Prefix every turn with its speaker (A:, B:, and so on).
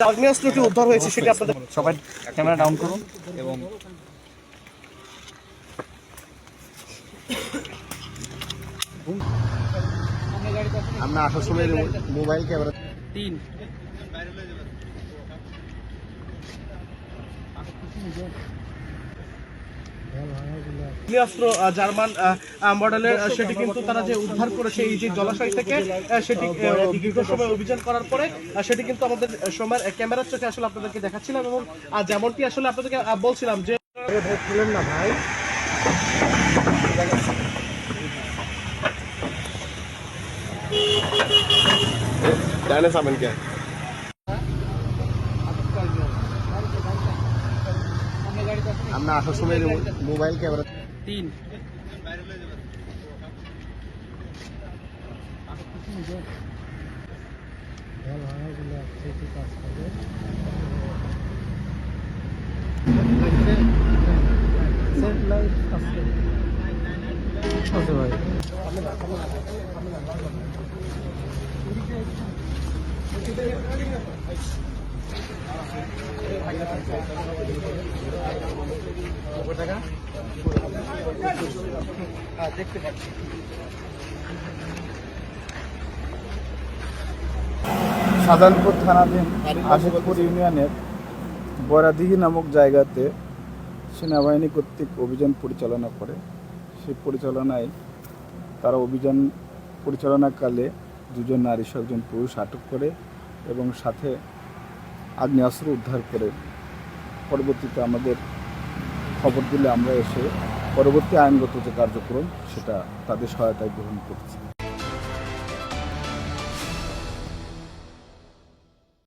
A: আগ্নেয়াস্ত্রটি উদ্ধার হয়েছে সেটা আপনাদের
B: সবাই ক্যামেরা ডাউন করুন এবং
C: আমরা আসার সময় মোবাইল ক্যামেরা
B: 3
A: আগ্নেয়াস্ত্র জার্মান মডেলের সেটি কিন্তু তারা যে উদ্ধার করেছে এই যে জলাশয় থেকে সেটি দীর্ঘ সময় অভিযান করার পরে সেটি কিন্তু আমাদের সময় ক্যামেরার চোখে আসলে আপনাদেরকে দেখাচ্ছিলাম এবং যেমনটি আসলে আপনাদেরকে বলছিলাম যে
C: না ভাই ডাইনে সামেন কে আমরা আসার সময় মোবাইল ক্যামেরা
B: 3
A: দেখতে পাচ্ছি
D: সাধারণপুর থানাধীন আশিকপুর ইউনিয়নের বরাদিঘি নামক জায়গাতে সেনাবাহিনী কর্তৃক অভিযান পরিচালনা করে। সেই পরিচালনায় তারা অভিযান পরিচালনাকালে 2 জন নারী 1 জন পুরুষ আটক করে এবং সাথে আগ্নেয়াস্ত্র উদ্ধার করে। পরবর্তীতে আমাদের খবর দিলে আমরা এসে পরবর্তী আইনগত যে কার্যক্রম সেটা তাদের সহায়তায় গ্রহণ করছি।